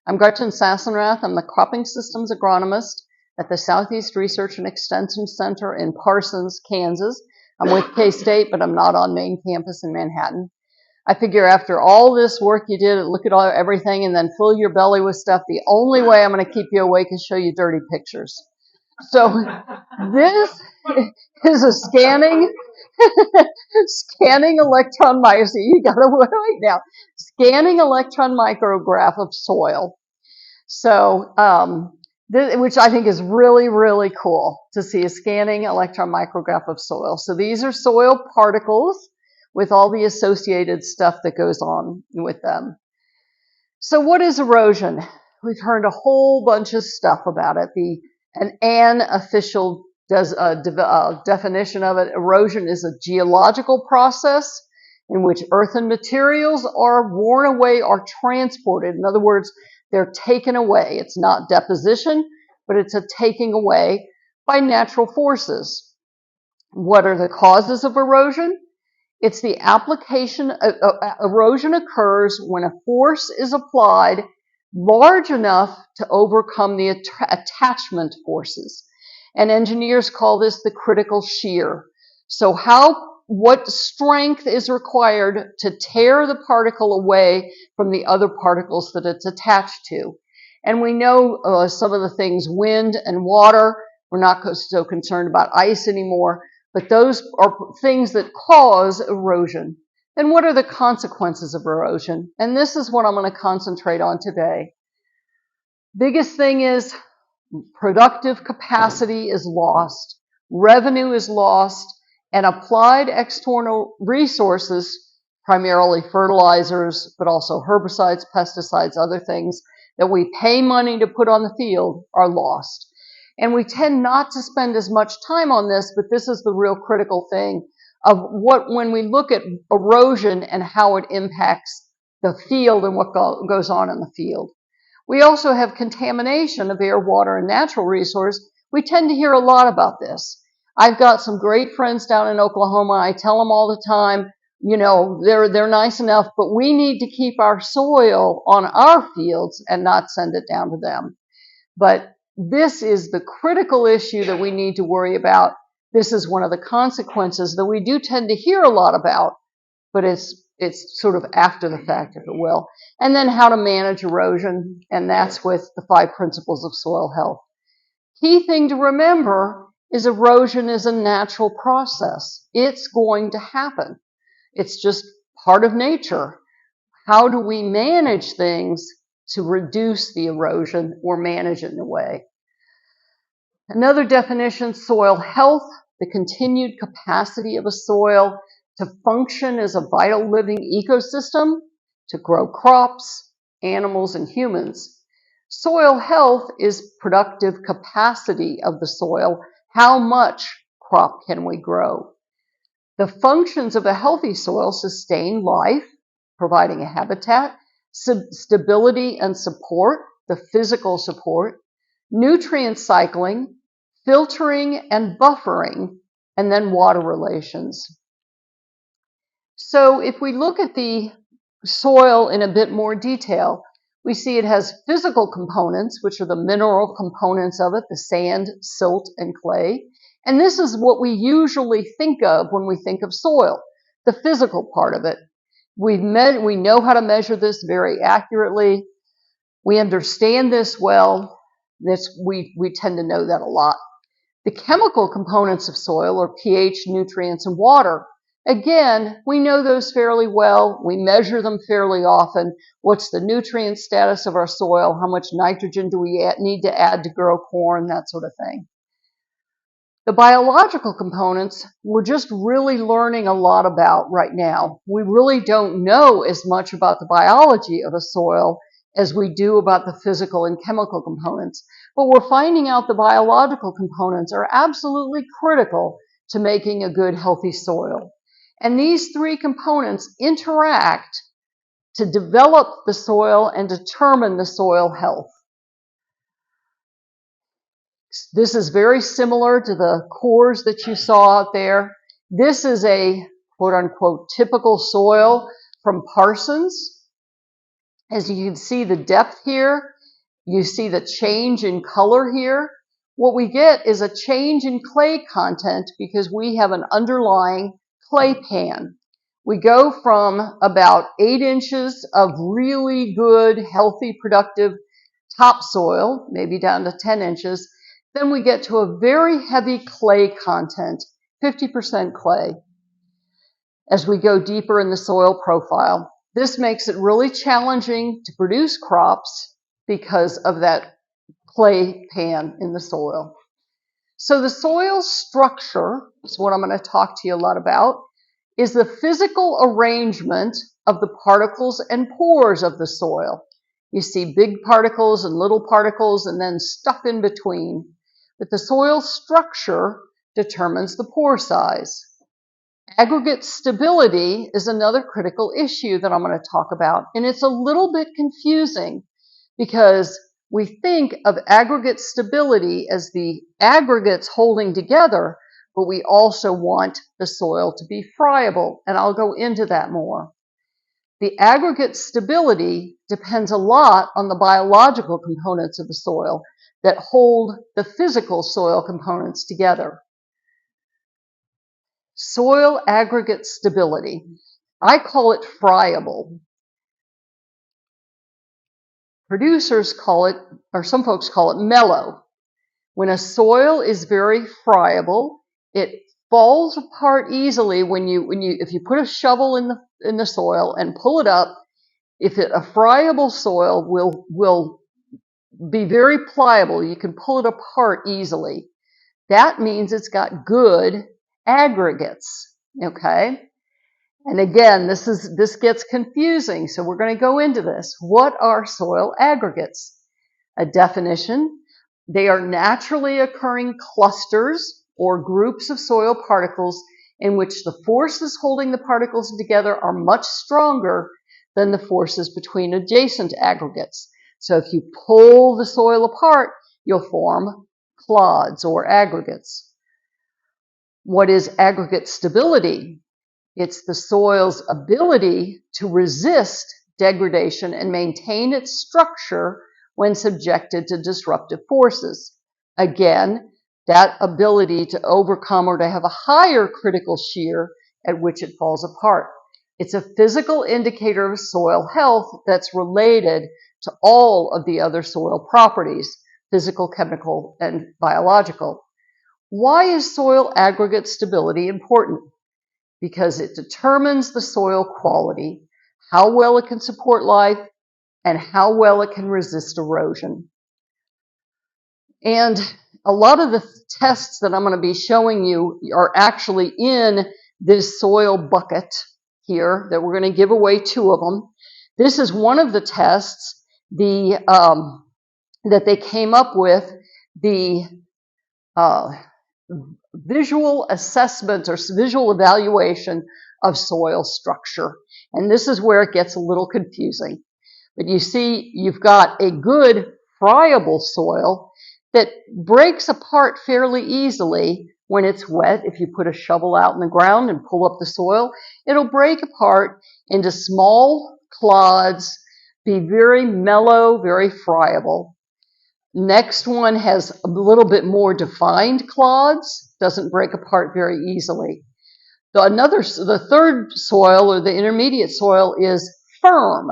I'm Gretchen Sassenrath. I'm the Cropping Systems Agronomist at the Southeast Research and Extension Center in Parsons, Kansas. I'm with K-State, but I'm not on main campus in Manhattan. I figure after all this work you did, look at everything and then fill your belly with stuff, the only way I'm going to keep you awake is show you dirty pictures. So this is a scanning electron micrograph. You got to wait now. Scanning electron micrograph of soil. So, which I think is really, really cool to see a scanning electron micrograph of soil. So these are soil particles with all the associated stuff that goes on with them. So what is erosion? We've heard a whole bunch of stuff about it. An official definition of it. Erosion is a geological process in which earthen materials are worn away or transported. In other words, they're taken away. It's not deposition, but it's a taking away by natural forces. What are the causes of erosion? It's the application. Erosion occurs when a force is applied large enough to overcome the attachment forces. And engineers call this the critical shear. So what strength is required to tear the particle away from the other particles that it's attached to? And we know some of the things, wind and water. We're not so concerned about ice anymore, but those are things that cause erosion. Then what are the consequences of erosion? And this is what I'm going to concentrate on today. Biggest thing is productive capacity is lost, revenue is lost, and applied external resources, primarily fertilizers, but also herbicides, pesticides, other things that we pay money to put on the field, are lost. And we tend not to spend as much time on this, but this is the real critical thing of when we look at erosion and how it impacts the field and what goes on in the field. We also have contamination of air, water, and natural resource. We tend to hear a lot about this. I've got some great friends down in Oklahoma. I tell them all the time, you know, they're nice enough, but we need to keep our soil on our fields and not send it down to them. But this is the critical issue that we need to worry about. This is one of the consequences that we do tend to hear a lot about, but it's sort of after the fact, if it will. And then how to manage erosion, and that's with the 5 principles of soil health. Key thing to remember is erosion is a natural process. It's going to happen. It's just part of nature. How do we manage things to reduce the erosion or manage it in a way? Another definition, soil health, the continued capacity of a soil to function as a vital living ecosystem, to grow crops, animals, and humans. Soil health is productive capacity of the soil. How much crop can we grow? The functions of a healthy soil sustain life, providing a habitat, stability and support, the physical support, nutrient cycling, filtering and buffering, and then water relations. So if we look at the soil in a bit more detail, we see it has physical components, which are the mineral components of it, the sand, silt, and clay. And this is what we usually think of when we think of soil, the physical part of it. We know how to measure this very accurately. We understand this well. We tend to know that a lot. The chemical components of soil are pH, nutrients, and water. Again, we know those fairly well. We measure them fairly often. What's the nutrient status of our soil? How much nitrogen do we need to add to grow corn? That sort of thing. The biological components, we're just really learning a lot about right now. We really don't know as much about the biology of a soil as we do about the physical and chemical components. But we're finding out the biological components are absolutely critical to making a good, healthy soil. And these 3 components interact to develop the soil and determine the soil health. This is very similar to the cores that you saw out there. This is a quote-unquote typical soil from Parsons. As you can see, the depth here You see the change in color here. What we get is a change in clay content because we have an underlying clay pan. We go from about 8 inches of really good, healthy, productive topsoil, maybe down to 10 inches. Then we get to a very heavy clay content, 50% clay, as we go deeper in the soil profile. This makes it really challenging to produce crops because of that clay pan in the soil. So the soil structure is what I'm going to talk to you a lot about, is the physical arrangement of the particles and pores of the soil. You see big particles and little particles and then stuff in between. But the soil structure determines the pore size. Aggregate stability is another critical issue that I'm going to talk about. And it's a little bit confusing because we think of aggregate stability as the aggregates holding together, but we also want the soil to be friable, and I'll go into that more. The aggregate stability depends a lot on the biological components of the soil that hold the physical soil components together. Soil aggregate stability. I call it friable. Producers call it, or some folks call it mellow. When a soil is very friable, it falls apart easily if you put a shovel in the soil and pull it up. A friable soil will be very pliable. You can pull it apart easily. That means it's got good aggregates, okay? And again, this gets confusing, so we're going to go into this. What are soil aggregates? A definition: they are naturally occurring clusters or groups of soil particles in which the forces holding the particles together are much stronger than the forces between adjacent aggregates. So if you pull the soil apart, you'll form clods or aggregates. What is aggregate stability? It's the soil's ability to resist degradation and maintain its structure when subjected to disruptive forces. Again, that ability to overcome or to have a higher critical shear at which it falls apart. It's a physical indicator of soil health that's related to all of the other soil properties, physical, chemical, and biological. Why is soil aggregate stability important? Because it determines the soil quality, how well it can support life, and how well it can resist erosion. And a lot of the tests that I'm going to be showing you are actually in this soil bucket here that we're going to give away 2 of them. This is one of the tests that they came up with, the visual assessment or visual evaluation of soil structure. And this is where it gets a little confusing. But you see, you've got a good friable soil that breaks apart fairly easily when it's wet. If you put a shovel out in the ground and pull up the soil, it'll break apart into small clods, be very mellow, very friable. Next one has a little bit more defined clods, doesn't break apart very easily. The third soil, or the intermediate soil, is firm.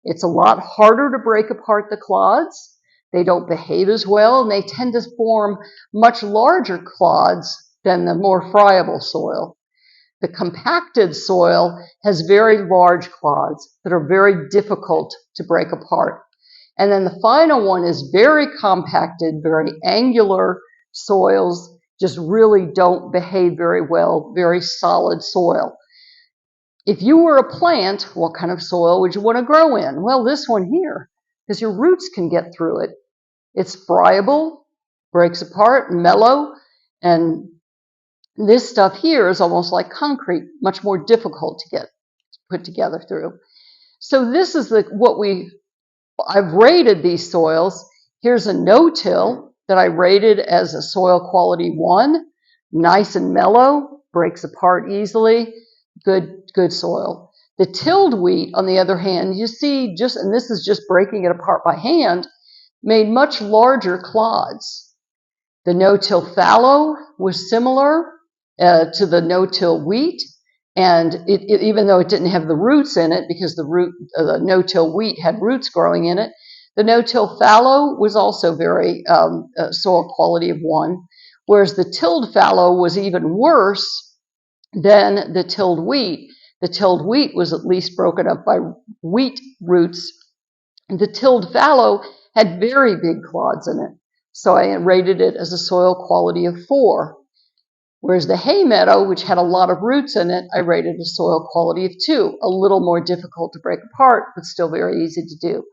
It's a lot harder to break apart the clods. They don't behave as well, and they tend to form much larger clods than the more friable soil. The compacted soil has very large clods that are very difficult to break apart. And then the final one is very compacted, very angular soils, just really don't behave very well, very solid soil. If you were a plant, what kind of soil would you want to grow in? Well, this one here, because your roots can get through it. It's friable, breaks apart, mellow, and this stuff here is almost like concrete, much more difficult to get put together through. So this is I've rated these soils. Here's a no-till that I rated as a soil quality 1, nice and mellow, breaks apart easily, good soil. The tilled wheat, on the other hand, you see and this is just breaking it apart by hand, made much larger clods. The no-till fallow was similar to the no-till wheat, and even though it didn't have the roots in it, because the no-till wheat had roots growing in it, the no-till fallow was also very soil quality of 1, whereas the tilled fallow was even worse than the tilled wheat. The tilled wheat was at least broken up by wheat roots. The tilled fallow had very big clods in it, so I rated it as a soil quality of 4. Whereas the hay meadow, which had a lot of roots in it, I rated a soil quality of 2, a little more difficult to break apart, but still very easy to do.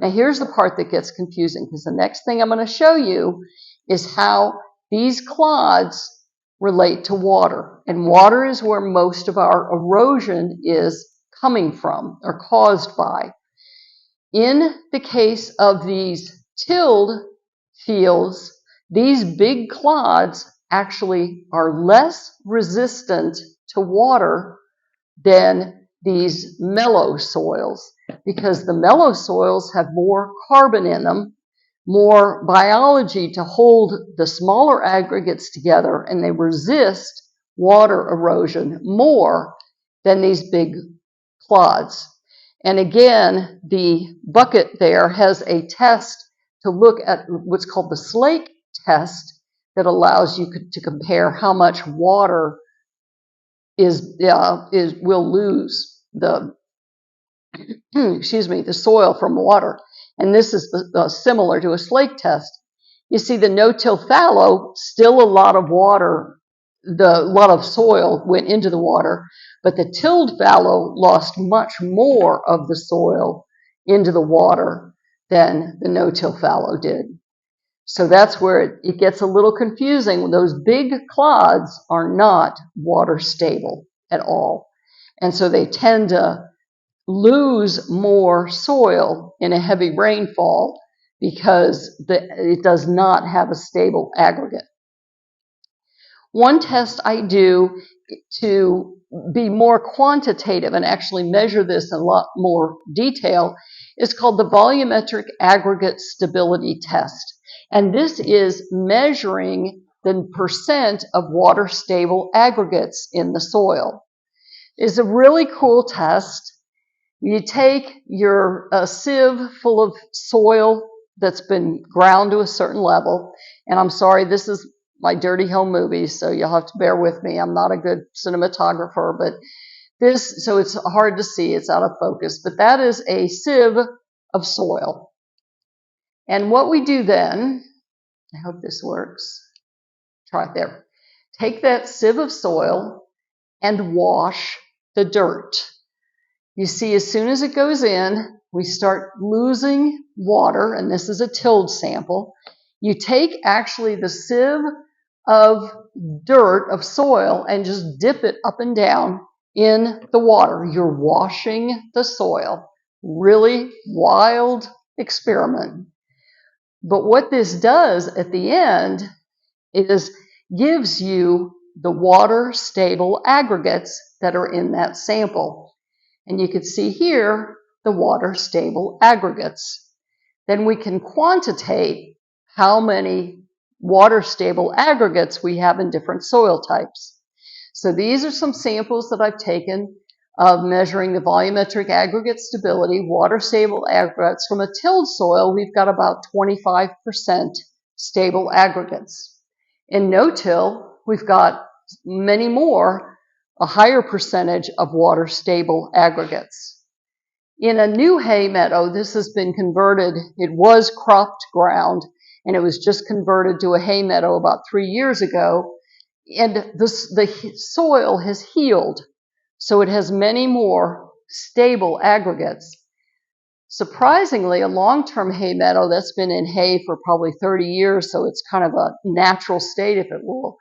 Now here's the part that gets confusing, because the next thing I'm going to show you is how these clods relate to water. And water is where most of our erosion is coming from or caused by. In the case of these tilled fields, these big clods actually are less resistant to water than these mellow soils, because the mellow soils have more carbon in them, more biology to hold the smaller aggregates together, and they resist water erosion more than these big clods. And again, the bucket there has a test to look at what's called the slake test that allows you to compare how much water will lose the the soil from water. And this is similar to a slake test. You see the no-till fallow, still a lot of water, a lot of soil went into the water, but the tilled fallow lost much more of the soil into the water than the no-till fallow did. So that's where it gets a little confusing. Those big clods are not water stable at all. And so they tend to lose more soil in a heavy rainfall because it does not have a stable aggregate. One test I do to be more quantitative and actually measure this in a lot more detail is called the volumetric aggregate stability test. And this is measuring the percent of water stable aggregates in the soil. It's a really cool test. You take your sieve full of soil that's been ground to a certain level, and I'm sorry, this is my dirty home movies, so you'll have to bear with me. I'm not a good cinematographer, but so it's hard to see, it's out of focus, but that is a sieve of soil. And what we do then, I hope this works, try it there. Take that sieve of soil and wash the dirt. You see, as soon as it goes in, we start losing water, and this is a tilled sample. You take actually the sieve of dirt, of soil, and just dip it up and down in the water. You're washing the soil. Really wild experiment. But what this does at the end is gives you the water stable aggregates that are in that sample. And you can see here the water stable aggregates. Then we can quantitate how many water stable aggregates we have in different soil types. So these are some samples that I've taken of measuring the volumetric aggregate stability, water stable aggregates. From a tilled soil, we've got about 25% stable aggregates. In no-till, we've got many more, a higher percentage of water stable aggregates. In a new hay meadow, this has been converted. It was cropped ground, and it was just converted to a hay meadow about 3 years ago. And the soil has healed, so it has many more stable aggregates. Surprisingly, a long-term hay meadow that's been in hay for probably 30 years, so it's kind of a natural state, if it will,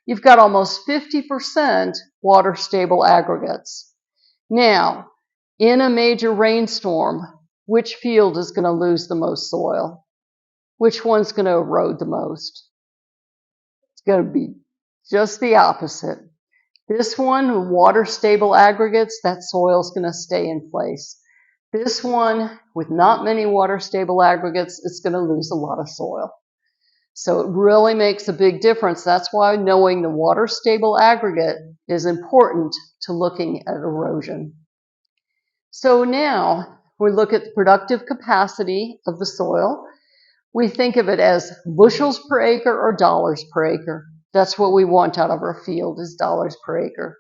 you've got almost 50% water stable aggregates. Now, in a major rainstorm, which field is going to lose the most soil? Which one's going to erode the most? It's going to be just the opposite. This one, water stable aggregates, that soil's going to stay in place. This one, with not many water-stable aggregates, it's going to lose a lot of soil. So it really makes a big difference. That's why knowing the water-stable aggregate is important to looking at erosion. So now we look at the productive capacity of the soil. We think of it as bushels per acre or dollars per acre. That's what we want out of our field, is dollars per acre.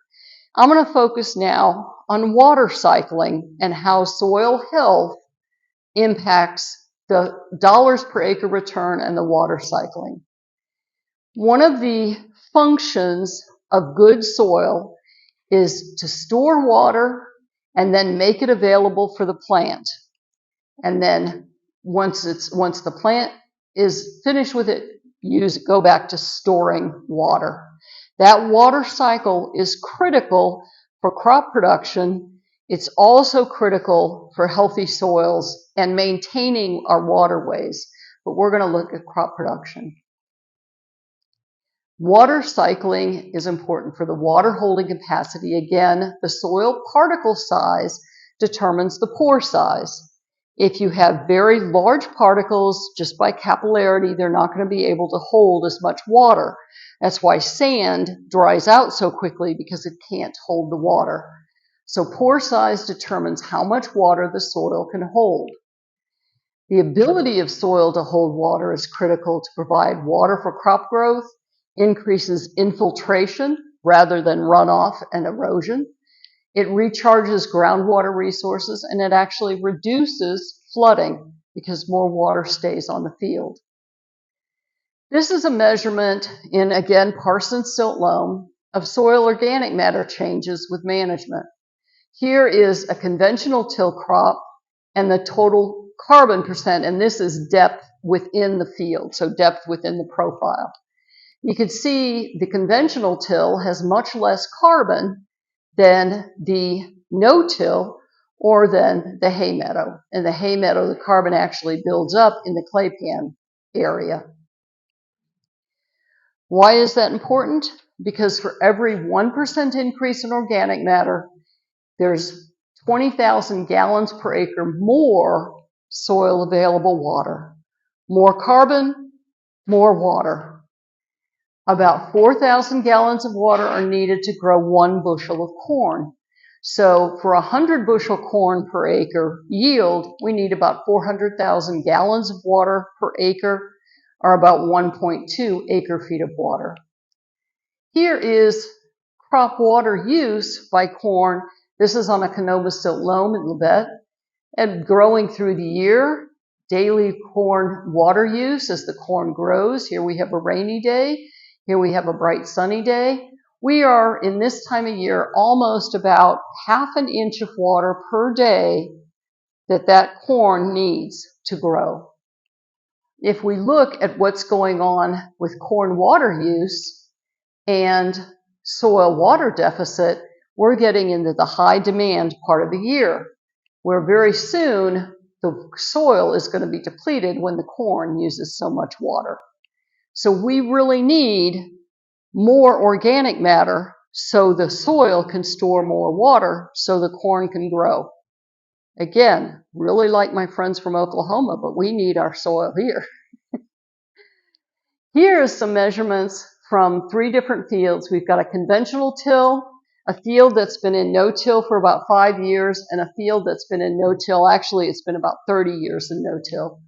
I'm going to focus now on water cycling and how soil health impacts the dollars per acre return and the water cycling. One of the functions of good soil is to store water and then make it available for the plant. And then once the plant is finished with it, go back to storing water. That water cycle is critical for crop production. It's also critical for healthy soils and maintaining our waterways. But we're going to look at crop production. Water cycling is important for the water holding capacity. Again, the soil particle size determines the pore size. If you have very large particles, just by capillarity, they're not going to be able to hold as much water. That's why sand dries out so quickly, because it can't hold the water. So pore size determines how much water the soil can hold. The ability of soil to hold water is critical to provide water for crop growth, increases infiltration rather than runoff and erosion. It recharges groundwater resources, and it actually reduces flooding because more water stays on the field. This is a measurement in, again, Parson silt loam of soil organic matter changes with management. Here is a conventional till crop and the total carbon percent, and this is depth within the field, so depth within the profile. You can see the conventional till has much less carbon than the no-till or than the hay meadow. In the hay meadow, the carbon actually builds up in the clay pan area. Why is that important? Because for every 1% increase in organic matter, there's 20,000 gallons per acre more soil available water. More carbon, more water. About 4,000 gallons of water are needed to grow 1 bushel of corn. So for 100 bushel corn per acre yield, we need about 400,000 gallons of water per acre, or about 1.2 acre feet of water. Here is crop water use by corn. This is on a Canova silt loam in Labette, and growing through the year, daily corn water use as the corn grows. Here we have a rainy day. Here we have a bright sunny day. We are, in this time of year, almost about half an inch of water per day that corn needs to grow. If we look at what's going on with corn water use and soil water deficit, we're getting into the high demand part of the year, where very soon the soil is going to be depleted when the corn uses so much water. So we really need more organic matter so the soil can store more water so the corn can grow. Again, really like my friends from Oklahoma, but we need our soil here. Here are some measurements from 3 different fields. We've got a conventional till, a field that's been in no-till for about 5 years, and a field that's been in no-till. Actually, it's been about 30 years in no-till.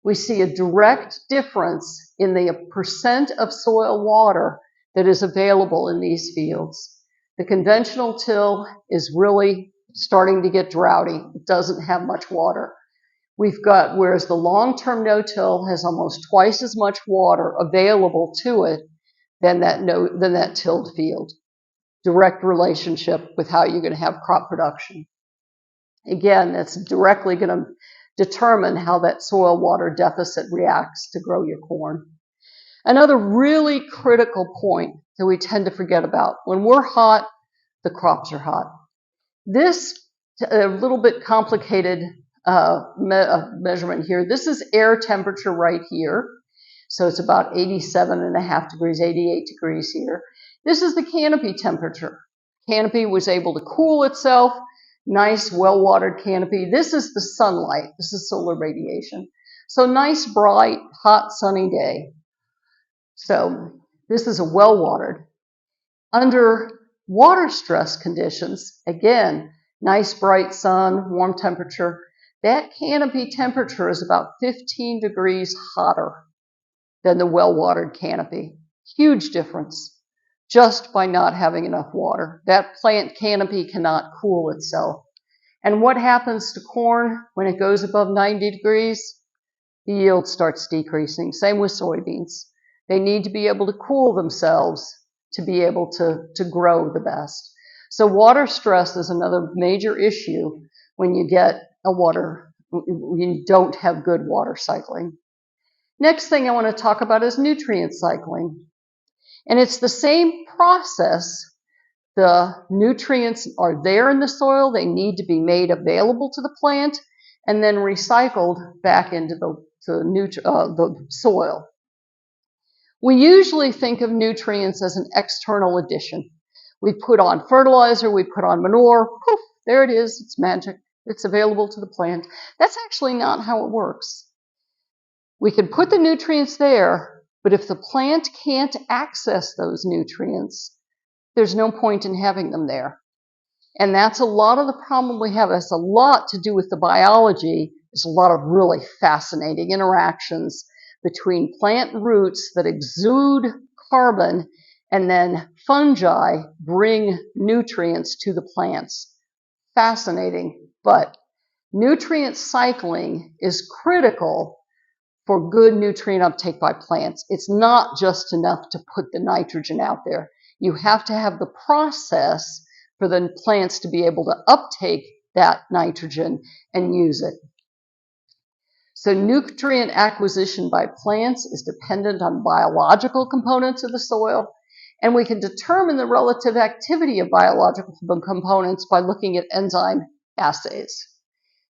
We see a direct difference in the percent of soil water that is available in these fields. The conventional till is really starting to get droughty. It doesn't have much water. Whereas the long-term no-till has almost twice as much water available to it than that tilled field. Direct relationship with how you're going to have crop production. Again, that's directly going to determine how that soil water deficit reacts to grow your corn. Another really critical point that we tend to forget about: when we're hot, the crops are hot. This a little bit complicated measurement here. This is air temperature right here. So it's about 87.5 degrees, 88 degrees here. This is the canopy temperature. Canopy was able to cool itself Nice, well-watered canopy. This is the sunlight. This is solar radiation. So nice, bright, hot, sunny day. So this is a well-watered. Under water stress conditions, again, nice, bright sun, warm temperature. That canopy temperature is about 15 degrees hotter than the well-watered canopy. Huge difference just by not having enough water. That plant canopy cannot cool itself. And what happens to corn when it goes above 90 degrees? The yield starts decreasing. Same with soybeans. They need to be able to cool themselves to be able to grow the best. So water stress is another major issue when you get you don't have good water cycling. Next thing I want to talk about is nutrient cycling. And it's the same process. The nutrients are there in the soil. They need to be made available to the plant and then recycled back into the soil. We usually think of nutrients as an external addition. We put on fertilizer, we put on manure, poof, there it is, it's magic. It's available to the plant. That's actually not how it works. We can put the nutrients there, but if the plant can't access those nutrients, there's no point in having them there. And that's a lot of the problem we have. It's a lot to do with the biology. There's a lot of really fascinating interactions between plant roots that exude carbon and then fungi bring nutrients to the plants. Fascinating, but nutrient cycling is critical for good nutrient uptake by plants. It's not just enough to put the nitrogen out there. You have to have the process for the plants to be able to uptake that nitrogen and use it. So nutrient acquisition by plants is dependent on biological components of the soil, and we can determine the relative activity of biological components by looking at enzyme assays.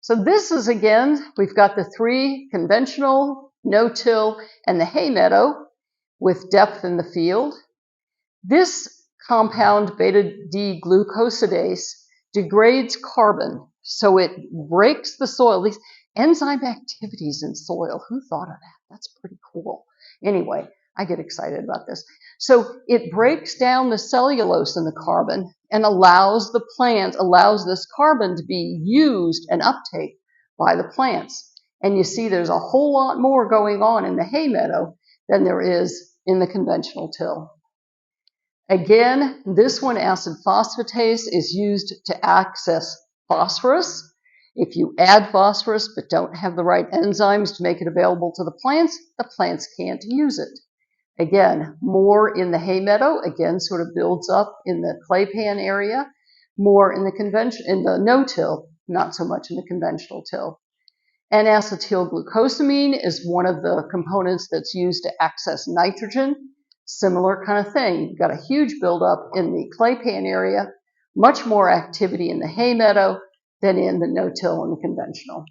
So this is, again, we've got the three: conventional, no-till, and the hay meadow with depth in the field. This compound, beta-D-glucosidase, degrades carbon, so it breaks the soil. These enzyme activities in soil, who thought of that? That's pretty cool. Anyway, I get excited about this. So it breaks down the cellulose in the carbon and allows this carbon to be used and uptake by the plants. And you see there's a whole lot more going on in the hay meadow than there is in the conventional till. Again, this one, acid phosphatase, is used to access phosphorus. If you add phosphorus but don't have the right enzymes to make it available to the plants can't use it. Again, more in the hay meadow, again, sort of builds up in the clay pan area, more in the no-till, not so much in the conventional till. N-acetylglucosamine is one of the components that's used to access nitrogen. Similar kind of thing. You've got a huge buildup in the clay pan area, much more activity in the hay meadow than in the no-till and the conventional.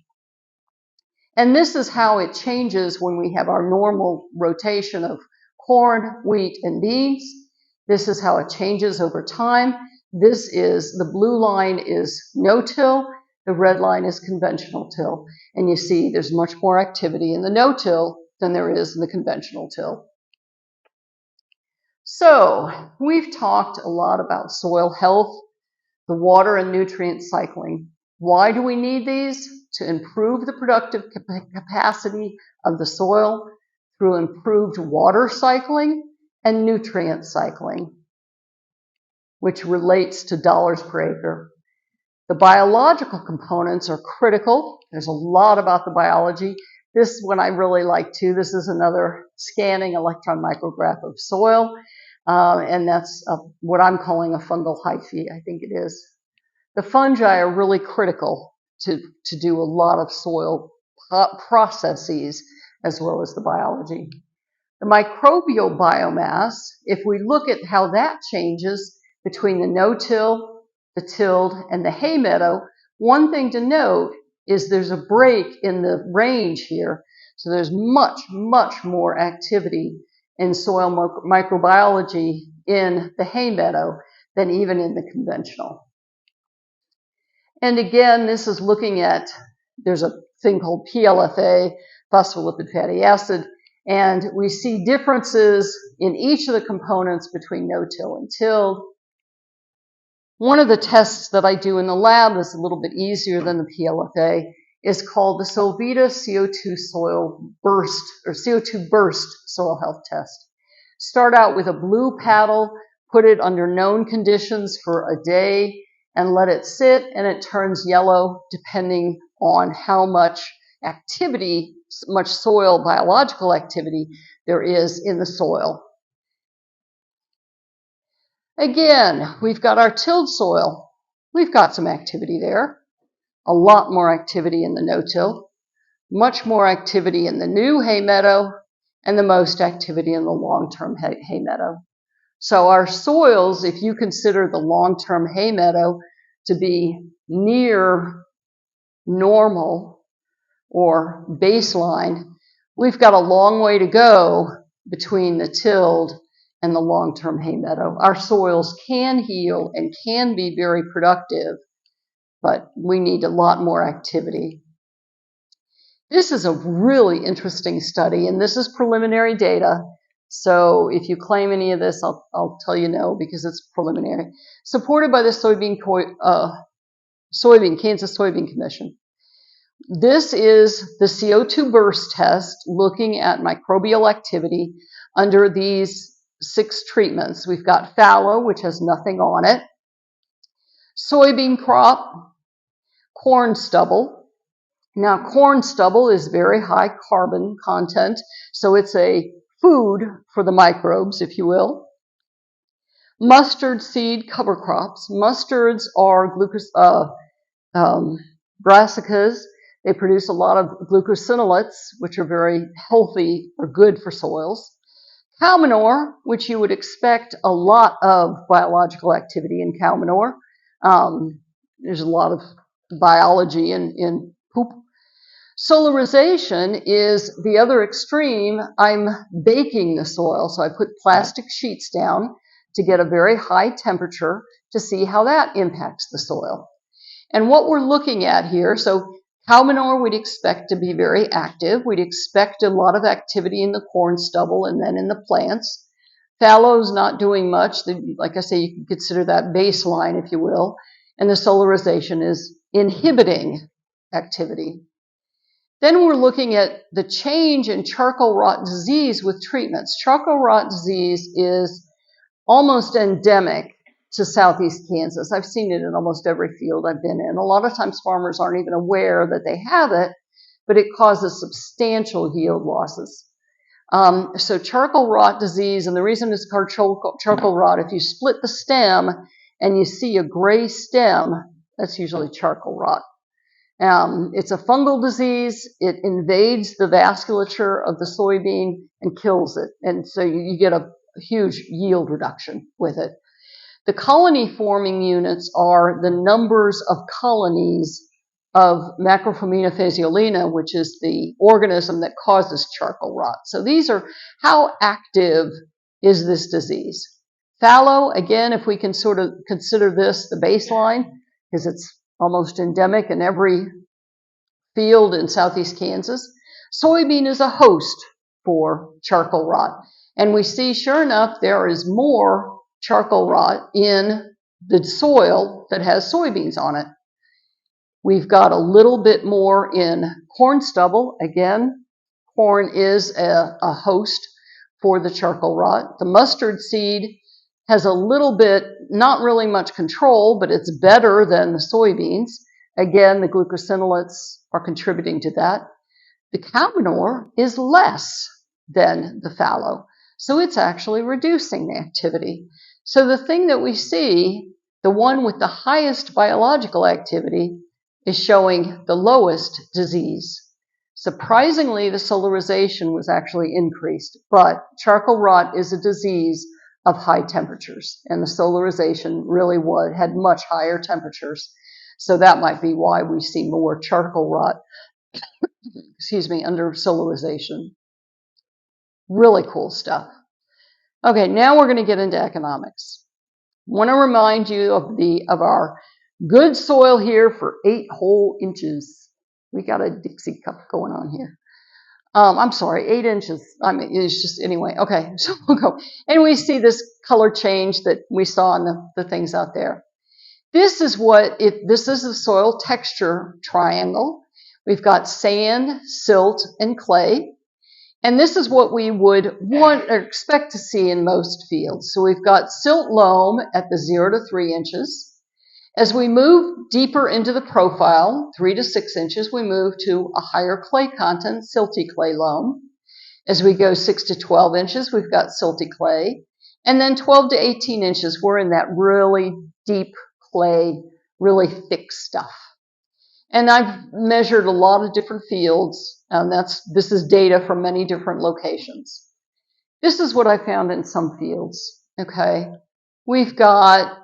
And this is how it changes when we have our normal rotation of corn, wheat, and beans. This is how it changes over time. The blue line is no-till, the red line is conventional till. And you see there's much more activity in the no-till than there is in the conventional till. So we've talked a lot about soil health, the water and nutrient cycling. Why do we need these? To improve the productive capacity of the soil through improved water cycling and nutrient cycling, which relates to dollars per acre. The biological components are critical. There's a lot about the biology. This one I really like too. This is another scanning electron micrograph of soil. And that's what I'm calling a fungal hyphae, I think it is. The fungi are really critical to do a lot of soil processes as well as the biology. The microbial biomass, if we look at how that changes between the no-till, the tilled, and the hay meadow, one thing to note is there's a break in the range here. So there's much, much more activity in soil microbiology in the hay meadow than even in the conventional. And again, this is looking at, there's a thing called PLFA, phospholipid fatty acid, and we see differences in each of the components between no-till and tilled. One of the tests that I do in the lab is a little bit easier than the PLFA, is called the Solvita CO2 soil burst, or CO2 burst soil health test. Start out with a blue paddle, put it under known conditions for a day, and let it sit, and it turns yellow depending on how much activity, much soil biological activity there is in the soil. Again, we've got our tilled soil. We've got some activity there. A lot more activity in the no-till, much more activity in the new hay meadow, and the most activity in the long-term hay meadow. So our soils, if you consider the long-term hay meadow to be near normal or baseline, we've got a long way to go between the tilled and the long-term hay meadow. Our soils can heal and can be very productive, but we need a lot more activity. This is a really interesting study, and this is preliminary data. So if you claim any of this, I'll tell you no, because it's preliminary. Supported by the Kansas Soybean Commission. This is the CO2 burst test looking at microbial activity under these 6 treatments. We've got fallow, which has nothing on it, soybean crop, corn stubble. Now, corn stubble is very high carbon content, so it's a food for the microbes, if you will. Mustard seed cover crops. Mustards are brassicas. They produce a lot of glucosinolates, which are very healthy or good for soils. Cow manure, which you would expect a lot of biological activity in cow manure. There's a lot of biology in poop. Solarization is the other extreme. I'm baking the soil, so I put plastic sheets down to get a very high temperature to see how that impacts the soil. And what we're looking at here, so cow manure we'd expect to be very active. We'd expect a lot of activity in the corn stubble and then in the plants. Fallow's not doing much. Like I say, you can consider that baseline, if you will. And the solarization is inhibiting activity. Then we're looking at the change in charcoal rot disease with treatments. Charcoal rot disease is almost endemic to southeast Kansas. I've seen it in almost every field I've been in. A lot of times farmers aren't even aware that they have it, but it causes substantial yield losses. So charcoal rot disease, and the reason it's called charcoal rot, if you split the stem and you see a gray stem, that's usually charcoal rot. It's a fungal disease. It invades the vasculature of the soybean and kills it. And so you get a huge yield reduction with it. The colony forming units are the numbers of colonies of Macrophomina phaseolina, which is the organism that causes charcoal rot. So these are how active is this disease. Fallow, again, if we can sort of consider this the baseline, because it's almost endemic in every field in southeast Kansas. Soybean is a host for charcoal rot. And we see, sure enough, there is more charcoal rot in the soil that has soybeans on it. We've got a little bit more in corn stubble. Again, corn is a host for the charcoal rot. The mustard seed has a little bit, not really much control, but it's better than the soybeans. Again, the glucosinolates are contributing to that. The cow manure is less than the fallow, so it's actually reducing the activity. So the thing that we see, the one with the highest biological activity, is showing the lowest disease. Surprisingly, the solarization was actually increased, but charcoal rot is a disease of high temperatures, and the solarization really had much higher temperatures. So that might be why we see more charcoal rot, under solarization. Really cool stuff. Okay, now we're going to get into economics. I want to remind you of our Good soil here for 8 whole inches. We got a Dixie cup going on here. I'm sorry, 8 inches. I mean, it's just, anyway. Okay, so we'll go. And we see this color change that we saw in the things out there. This is this is the soil texture triangle. We've got sand, silt, and clay. And this is what we would want or expect to see in most fields. So we've got silt loam at the 0 to 3 inches. As we move deeper into the profile, 3 to 6 inches, we move to a higher clay content, silty clay loam. As we go 6 to 12 inches, we've got silty clay. And then 12 to 18 inches, we're in that really deep clay, really thick stuff. And I've measured a lot of different fields, and this is data from many different locations. This is what I found in some fields, okay? We've got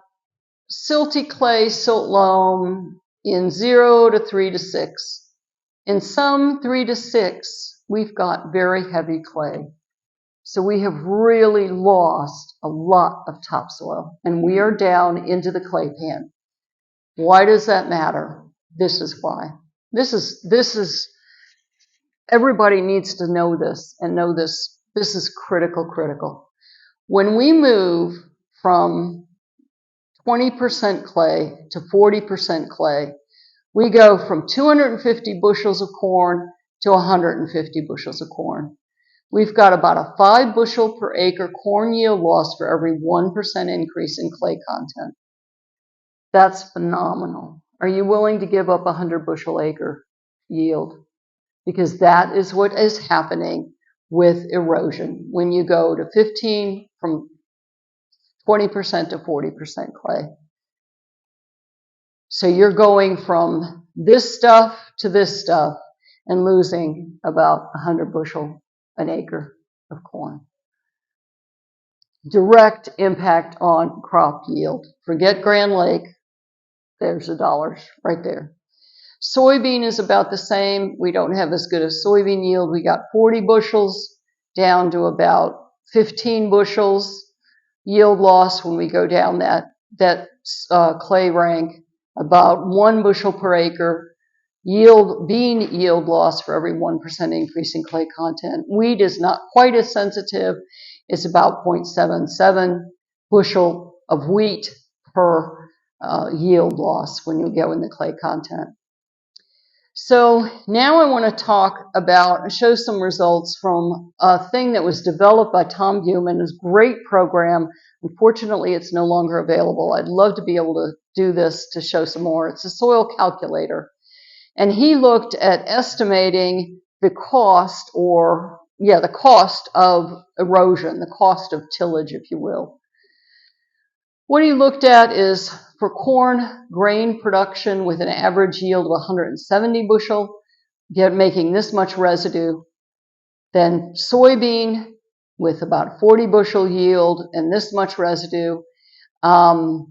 silty clay, silt loam in 0 to 3 to 6. In some 3 to 6, we've got very heavy clay. So we have really lost a lot of topsoil, and we are down into the clay pan. Why does that matter? This is why. This is everybody needs to know this and know this. This is critical. When we move from 20% clay to 40% clay, we go from 250 bushels of corn to 150 bushels of corn. We've got about a 5 bushel per acre corn yield loss for every 1% increase in clay content. That's phenomenal. Are you willing to give up 100 bushel acre yield? Because that is what is happening with erosion when you go to 15 from 20% to 40% clay. So you're going from this stuff to this stuff and losing about 100 bushel an acre of corn. Direct impact on crop yield. Forget Grand Lake. There's the dollars right there. Soybean is about the same. We don't have as good a soybean yield. We got 40 bushels down to about 15 bushels yield loss when we go down that clay rank. About 1 bushel per acre bean yield loss for every 1% increase in clay content. Wheat is not quite as sensitive. It's about 0.77 bushel of wheat per yield loss when you go in the clay content. So now I want to show some results from a thing that was developed by Tom Buman. It's a great program. Unfortunately, it's no longer available. I'd love to be able to do this to show some more. It's a soil calculator. And he looked at estimating the cost of erosion, the cost of tillage, if you will. What he looked at is for corn grain production with an average yield of 170 bushel, making this much residue. Then soybean with about 40 bushel yield and this much residue, and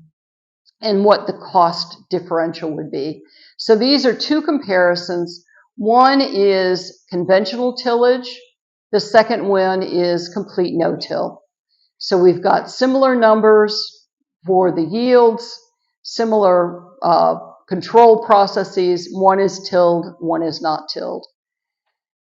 what the cost differential would be. So these are two comparisons. One is conventional tillage. The second one is complete no-till. So we've got similar numbers for the yields, similar control processes. One is tilled, one is not tilled.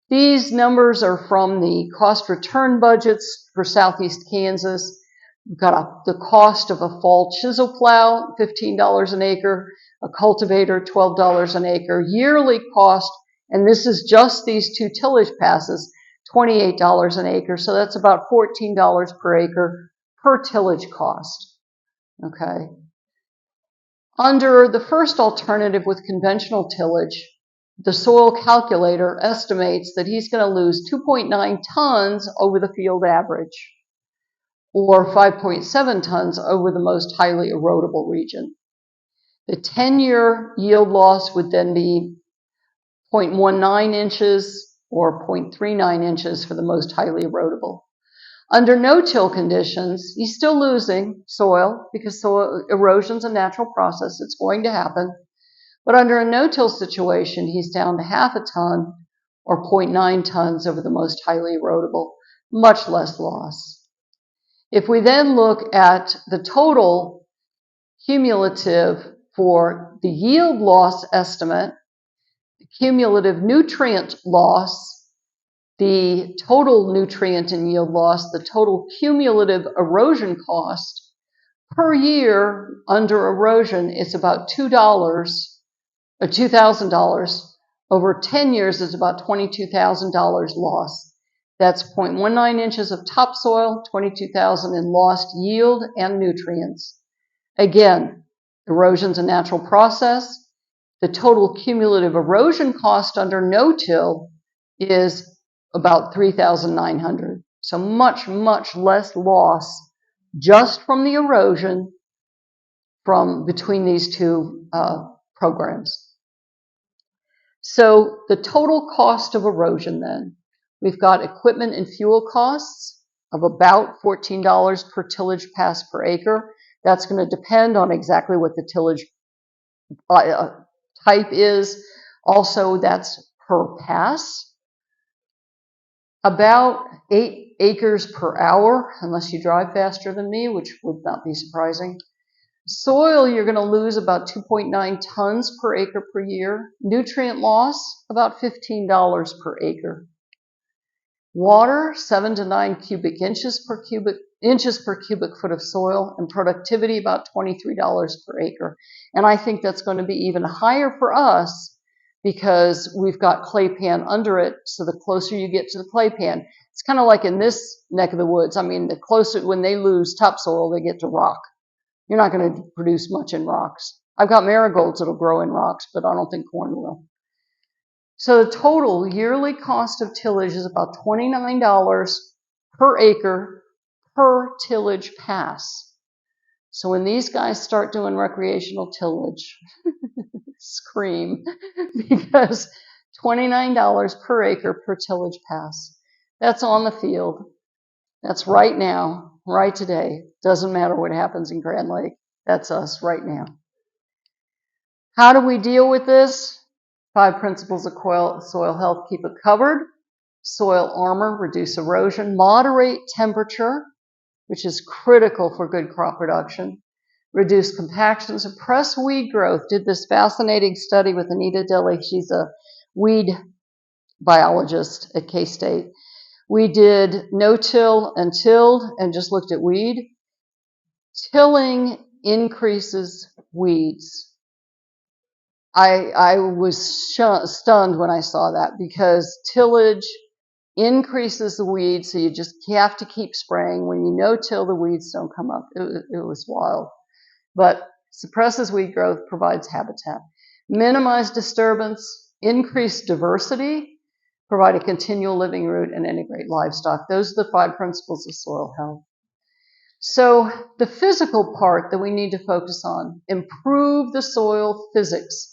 These numbers are from the cost return budgets for Southeast Kansas. We've got the cost of a fall chisel plow, $15 an acre, a cultivator, $12 an acre, yearly cost, and this is just these two tillage passes, $28 an acre, so that's about $14 per acre per tillage cost. Okay. Under the first alternative with conventional tillage, the soil calculator estimates that he's going to lose 2.9 tons over the field average, or 5.7 tons over the most highly erodible region. The 10-year yield loss would then be 0.19 inches or 0.39 inches for the most highly erodible. Under no-till conditions, he's still losing soil because soil erosion is a natural process. It's going to happen. But under a no-till situation, he's down to half a ton or 0.9 tons over the most highly erodible, much less loss. If we then look at the total cumulative for the yield loss estimate, the cumulative nutrient loss, the total nutrient and yield loss, the total cumulative erosion cost per year under erosion is about $2 or $2,000. Over 10 years is about $22,000 loss. That's 0.19 inches of topsoil, 22,000 in lost yield and nutrients. Again, erosion's a natural process. The total cumulative erosion cost under no-till is about $3,900. So much, much less loss just from the erosion from between these two programs. So the total cost of erosion then, we've got equipment and fuel costs of about $14 per tillage pass per acre. That's going to depend on exactly what the tillage type is. Also, that's per pass. About 8 acres per hour, unless you drive faster than me, which would not be surprising. Soil, you're going to lose about 2.9 tons per acre per year. Nutrient loss, about $15 per acre. Water, 7 to 9 cubic inches per cubic foot of soil, and productivity about $23 per acre. And I think that's going to be even higher for us because we've got clay pan under it. So the closer you get to the clay pan, it's kind of like in this neck of the woods. I mean, the closer, when they lose topsoil, they get to rock. You're not going to produce much in rocks. I've got marigolds that'll grow in rocks, but I don't think corn will. So the total yearly cost of tillage is about $29 per acre per tillage pass. So when these guys start doing recreational tillage, scream, because $29 per acre per tillage pass. That's on the field. That's right now, right today. Doesn't matter what happens in Grand Lake. That's us right now. How do we deal with this? 5 principles of soil health: keep it covered, soil armor, reduce erosion, moderate temperature, which is critical for good crop production, reduce compaction, suppress weed growth. Did this fascinating study with Anita Dilley. She's a weed biologist at K-State. We did no-till and tilled and just looked at weed. Tilling increases weeds. I was stunned when I saw that because tillage increases the weeds, so you just have to keep spraying. When you no-till, the weeds don't come up. It was wild. But suppresses weed growth, provides habitat. Minimize disturbance, increase diversity, provide a continual living root, and integrate livestock. Those are the 5 principles of soil health. So the physical part that we need to focus on: improve the soil physics,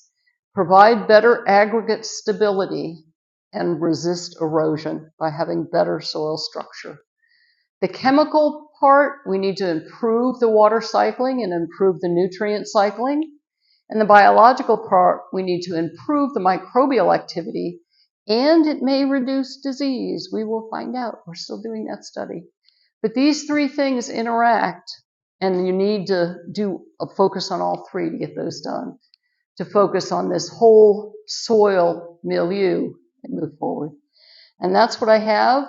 provide better aggregate stability, and resist erosion by having better soil structure. The chemical part, we need to improve the water cycling and improve the nutrient cycling. And the biological part, we need to improve the microbial activity, and it may reduce disease. We will find out. We're still doing that study. But these 3 things interact, and you need to do a focus on all 3 to get those done, to focus on this whole soil milieu and move forward. And that's what I have.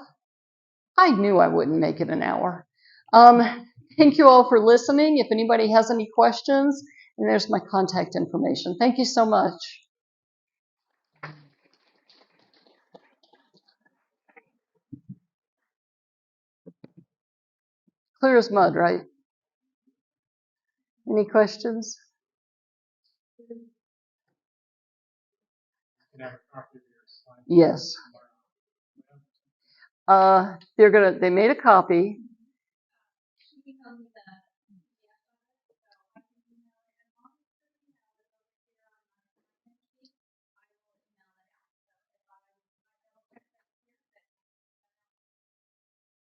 I knew I wouldn't make it an hour. Thank you all for listening. If anybody has any questions, and there's my contact information. Thank you so much. Clear as mud, right? Any questions? Yes. They made a copy.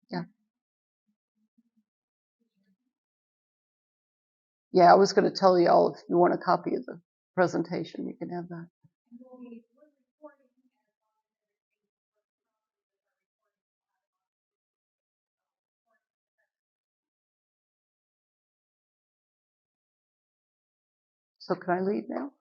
Yeah. Yeah, I was going to tell you all, if you want a copy of the presentation, you can have that. So can I leave now?